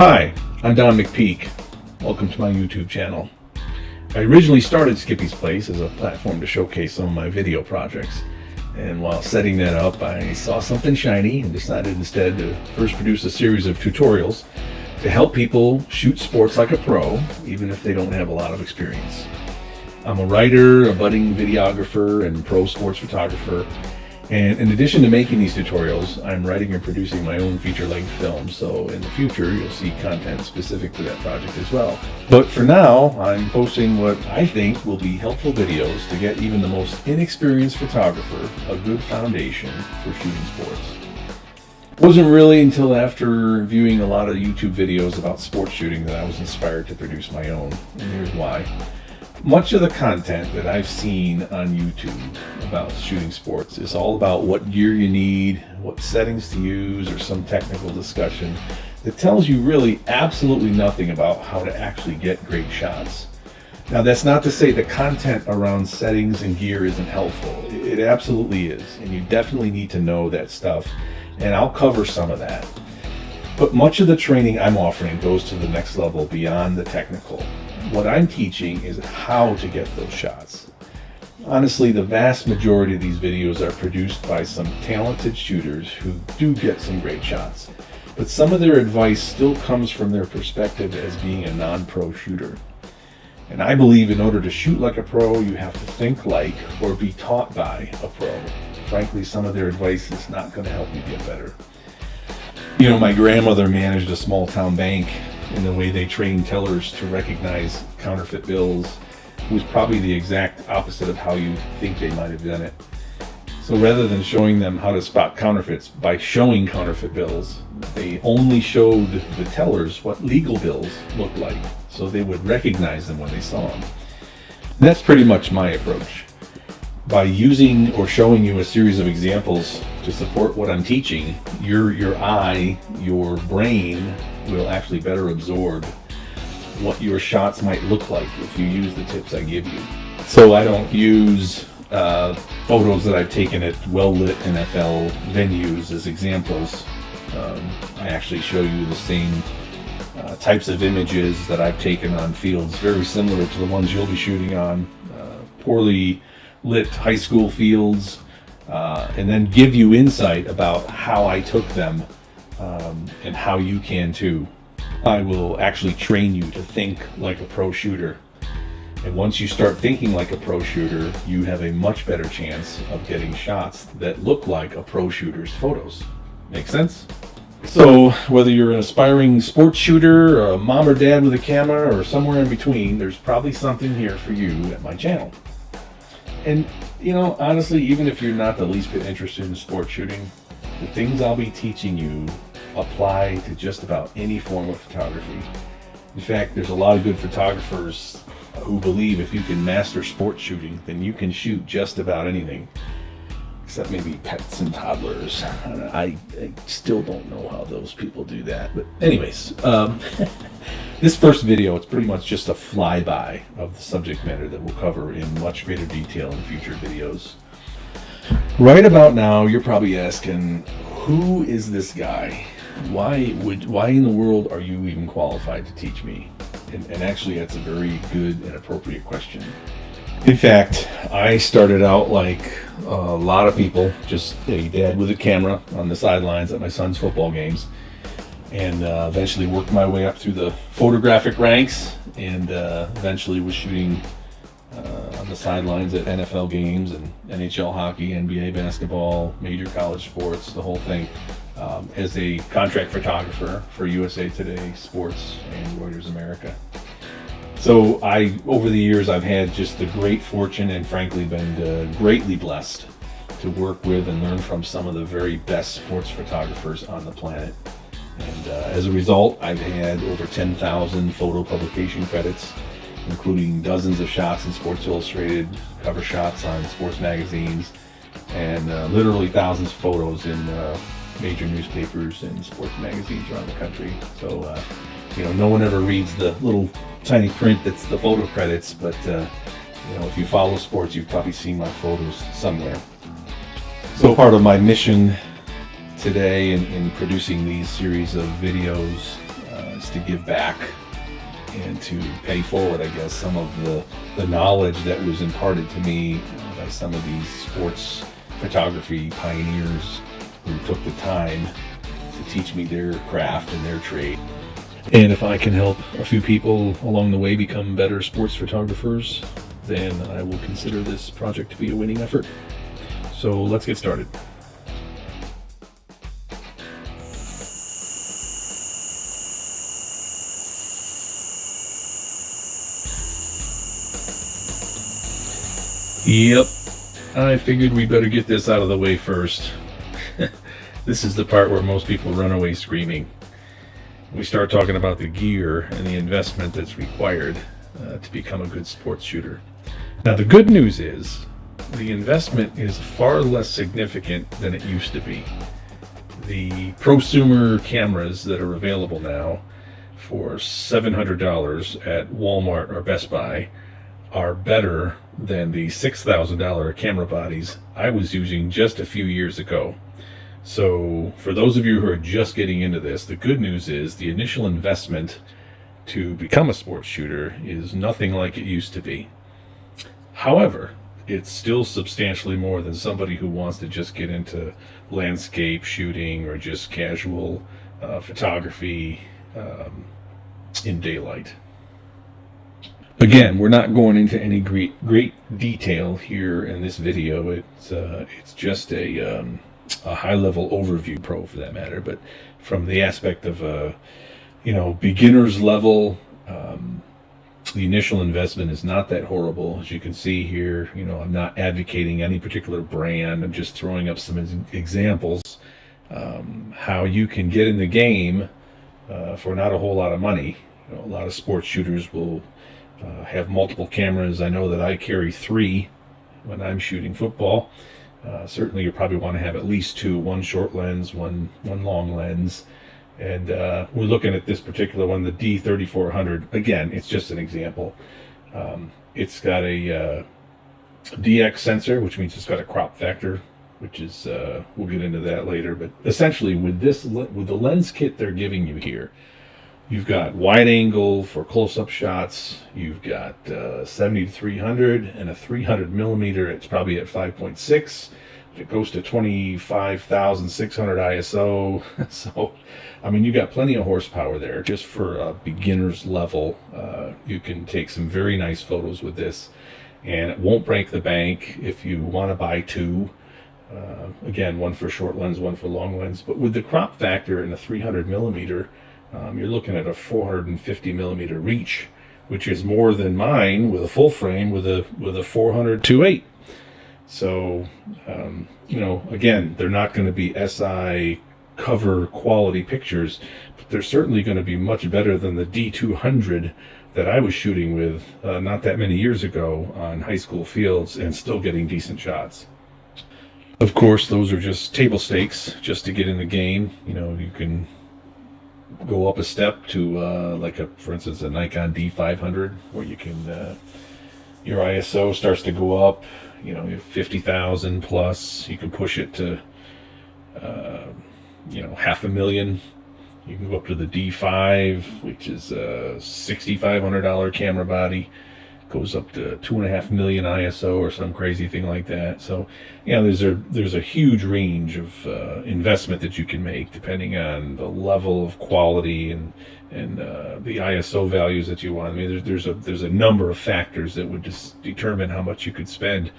Hi, I'm Don McPeak. Welcome to my YouTube channel. I originally started Skippy's Place as a platform to showcase some of my video projects. And while setting that up, I saw something shiny and decided instead to first produce a series of tutorials to help people shoot sports like a pro, even if they don't have a lot of experience. I'm a writer, a budding videographer, and pro sports photographer. And in addition to making these tutorials, I'm writing and producing my own feature-length films, so in the future you'll see content specific to that project as well. But for now, I'm posting what I think will be helpful videos to get even the most inexperienced photographer a good foundation for shooting sports. It wasn't really until after viewing a lot of YouTube videos about sports shooting that I was inspired to produce my own, and here's why. Much of the content that I've seen on YouTube about shooting sports is all about what gear you need, what settings to use, or some technical discussion that tells you really absolutely nothing about how to actually get great shots. Now, that's not to say the content around settings and gear isn't helpful. It absolutely is, and you definitely need to know that stuff, and I'll cover some of that. But much of the training I'm offering goes to the next level beyond the technical. What I'm teaching is how to get those shots. Honestly, the vast majority of these videos are produced by some talented shooters who do get some great shots, but some of their advice still comes from their perspective as being a non-pro shooter. And I believe in order to shoot like a pro, you have to think like or be taught by a pro. Frankly, some of their advice is not going to help you get better. You know, my grandmother managed a small town bank, and the way they trained tellers to recognize counterfeit bills was probably the exact opposite of how you think they might have done it. So rather than showing them how to spot counterfeits by showing counterfeit bills, they only showed the tellers what legal bills looked like, so they would recognize them when they saw them. And that's pretty much my approach. By using or showing you a series of examples to support what I'm teaching, your eye, your brain will actually better absorb what your shots might look like if you use the tips I give you. So I don't use photos that I've taken at well-lit NFL venues as examples. I actually show you the same types of images that I've taken on fields very similar to the ones you'll be shooting on, poorly lit high school fields, and then give you insight about how I took them and how you can too. I will actually train you to think like a pro shooter. And once you start thinking like a pro shooter, you have a much better chance of getting shots that look like a pro shooter's photos. Make sense? So whether you're an aspiring sports shooter, or a mom or dad with a camera, or somewhere in between, there's probably something here for you at my channel. And you know, honestly, even if you're not the least bit interested in sports shooting, the things I'll be teaching you apply to just about any form of photography. In fact, there's a lot of good photographers who believe if you can master sports shooting, then you can shoot just about anything, except maybe pets and toddlers. I still don't know how those people do that. But anyways, this first video, it's pretty much just a flyby of the subject matter that we'll cover in much greater detail in future videos. Right about now, you're probably asking, who is this guy? Why in the world are you even qualified to teach me? And actually, that's a very good and appropriate question. In fact, I started out like a lot of people, just a dad with a camera on the sidelines at my son's football games, and eventually worked my way up through the photographic ranks, and eventually was shooting on the sidelines at NFL games and NHL hockey, NBA basketball, major college sports, the whole thing, as a contract photographer for USA Today Sports and Reuters America. So over the years, I've had just the great fortune and frankly been greatly blessed to work with and learn from some of the very best sports photographers on the planet. And as a result, I've had over 10,000 photo publication credits, including dozens of shots in Sports Illustrated, cover shots on sports magazines, and literally thousands of photos in major newspapers and sports magazines around the country. So, you know, no one ever reads the little tiny print that's the photo credits, but you know, if you follow sports, you've probably seen my photos somewhere. So part of my mission today in producing these series of videos is to give back and to pay forward, I guess, some of the knowledge that was imparted to me by some of these sports photography pioneers who took the time to teach me their craft and their trade. And if I can help a few people along the way become better sports photographers, then I will consider this project to be a winning effort. So let's get started. Yep, I figured we better get this out of the way first. This is the part where most people run away screaming. We start talking about the gear and the investment that's required to become a good sports shooter. Now, the good news is the investment is far less significant than it used to be. The prosumer cameras that are available now for $700 at Walmart or Best Buy are better than the $6,000 camera bodies I was using just a few years ago. So for those of you who are just getting into this, the good news is the initial investment to become a sports shooter is nothing like it used to be. However, it's still substantially more than somebody who wants to just get into landscape shooting or just casual photography in daylight. Again, we're not going into any great detail here in this video. It's just a high-level overview, pro for that matter. But from the aspect of beginner's level, the initial investment is not that horrible. As you can see here, I'm not advocating any particular brand. I'm just throwing up some examples how you can get in the game for not a whole lot of money. A lot of sports shooters will have multiple cameras. I know that I carry 3 when I'm shooting football. Certainly you probably want to have at least 2, one short lens, one long lens. And we're looking at this particular one, the D3400. Again, it's just an example. It's got a DX sensor, which means it's got a crop factor, which is, we'll get into that later. But essentially with the lens kit they're giving you here, you've got wide angle for close-up shots. You've got 70 to 300 and a 300 millimeter. It's probably at 5.6. It goes to 25,600 ISO. So, I mean, you got plenty of horsepower there. Just for a beginner's level, you can take some very nice photos with this, and it won't break the bank if you want to buy 2. Again, one for short lens, one for long lens. But with the crop factor and a 300 millimeter, you're looking at a 450 millimeter reach, which is more than mine with a full frame with a 400 2.8. So, again, they're not going to be SI cover quality pictures, but they're certainly going to be much better than the D200 that I was shooting with not that many years ago on high school fields and still getting decent shots. Of course, those are just table stakes just to get in the game. You can go up a step to for instance, a Nikon D500, where you can your ISO starts to go up. You have 50,000 plus. You can push it to 500,000. You can go up to the D5, which is a $6,500 camera body. Goes up to 2.5 million ISO or some crazy thing like that. So, there's a huge range of investment that you can make depending on the level of quality and the ISO values that you want. I mean, there's a number of factors that would just determine how much you could spend.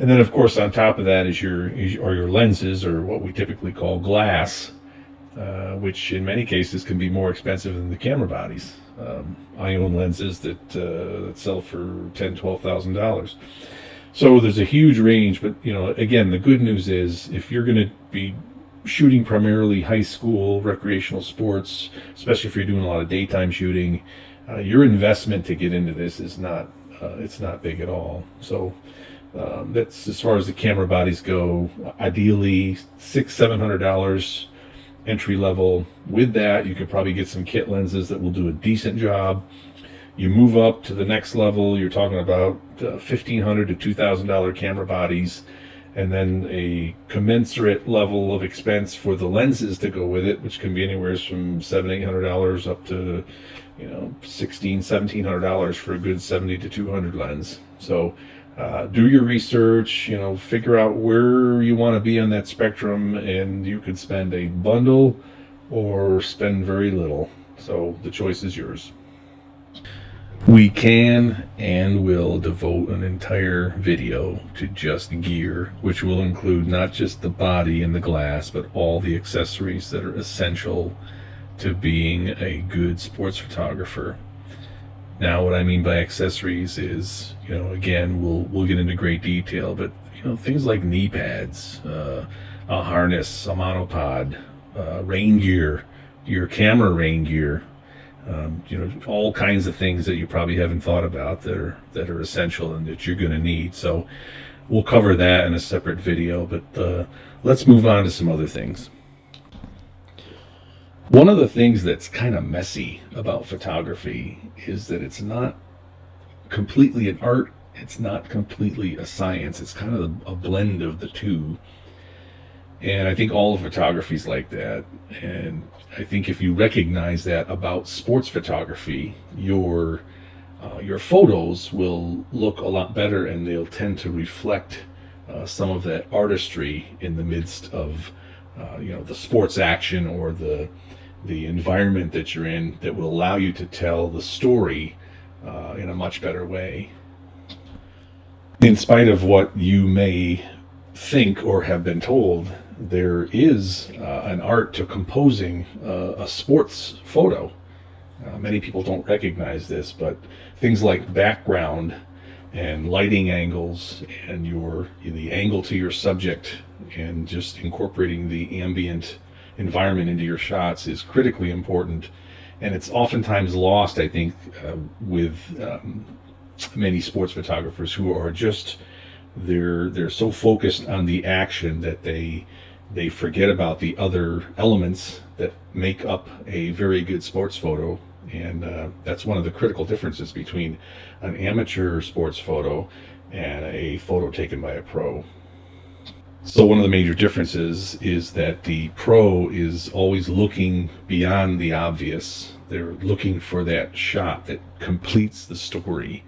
And then, of course, on top of that is your lenses, or what we typically call glass, which in many cases can be more expensive than the camera bodies. I own lenses that sell for $10,000-$12,000. So there's a huge range, but again, the good news is if you're going to be shooting primarily high school recreational sports, especially if you're doing a lot of daytime shooting, your investment to get into this is not it's not big at all. So that's as far as the camera bodies go. Ideally, $600-$700 entry level. With that, you could probably get some kit lenses that will do a decent job. You move up to the next level, you're talking about $1,500 to $2,000 camera bodies, and then a commensurate level of expense for the lenses to go with it, which can be anywhere from $700-800 up to, $1,600-1,700 for a good 70 to 200 lens. So do your research, figure out where you want to be on that spectrum, and you could spend a bundle or spend very little. So the choice is yours. We can and will devote an entire video to just gear, which will include not just the body and the glass, but all the accessories that are essential to being a good sports photographer. Now, what I mean by accessories is, again, we'll get into great detail, but things like knee pads, a harness, a monopod, rain gear, your camera rain gear. All kinds of things that you probably haven't thought about that are essential and that you're going to need. So we'll cover that in a separate video, but let's move on to some other things. One of the things that's kind of messy about photography is that it's not completely an art, it's not completely a science, it's kind of a blend of the two. And I think all of photography is like that. And I think if you recognize that about sports photography, your photos will look a lot better, and they'll tend to reflect some of that artistry in the midst of the sports action or the environment that you're in, that will allow you to tell the story in a much better way. In spite of what you may think or have been told, there is an art to composing a sports photo. Many people don't recognize this, but things like background and lighting angles and the angle to your subject, and just incorporating the ambient environment into your shots is critically important. And it's oftentimes lost, I think, with many sports photographers who are just they're so focused on the action that they forget about the other elements that make up a very good sports photo. And that's one of the critical differences between an amateur sports photo and a photo taken by a pro. So one of the major differences is that the pro is always looking beyond the obvious. They're looking for that shot that completes the story.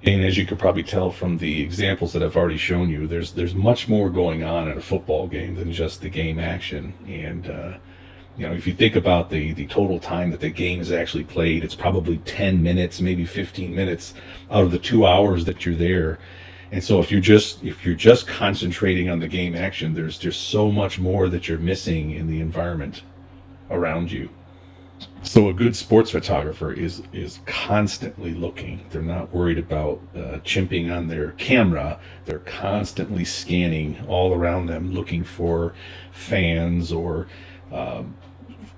And as you could probably tell from the examples that I've already shown you, there's much more going on in a football game than just the game action. And if you think about the total time that the game is actually played, it's probably 10 minutes, maybe 15 minutes out of the 2 hours that you're there. And so if you're just concentrating on the game action, there's just so much more that you're missing in the environment around you. So a good sports photographer is constantly looking. They're not worried about chimping on their camera. They're constantly scanning all around them, looking for fans or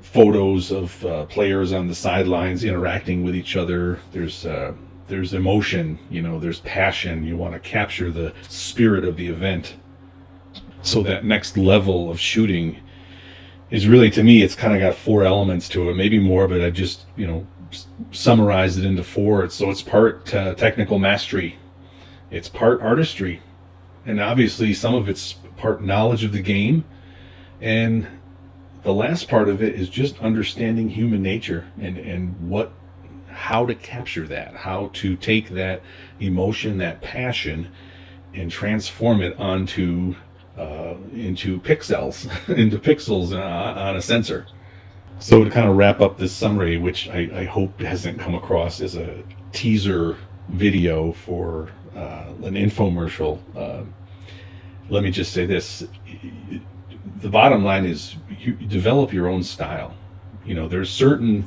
photos of players on the sidelines interacting with each other. There's emotion, there's passion. You want to capture the spirit of the event. So that next level of shooting is really, to me, it's kind of got 4 elements to it, maybe more, but I just, summarized it into 4. So it's part technical mastery, it's part artistry, and obviously some of it's part knowledge of the game, and the last part of it is just understanding human nature and how to capture that, how to take that emotion, that passion, and transform it into pixels on a sensor. So to kind of wrap up this summary, which I hope hasn't come across as a teaser video for an infomercial, let me just say this. The bottom line is you develop your own style. There's certain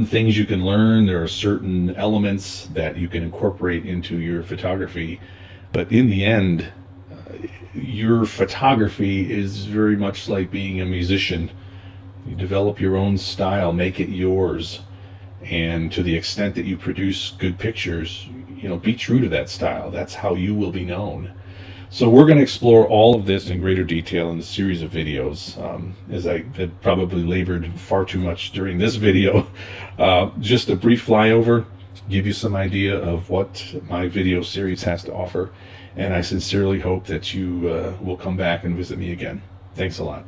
things you can learn. There are certain elements that you can incorporate into your photography, but in the end, your photography is very much like being a musician. You develop your own style, make it yours, and to the extent that you produce good pictures, be true to that style. That's how you will be known. So we're going to explore all of this in greater detail in a series of videos. As I had probably labored far too much during this video, just a brief flyover, give you some idea of what my video series has to offer. and I sincerely hope that you will come back and visit me again. Thanks a lot.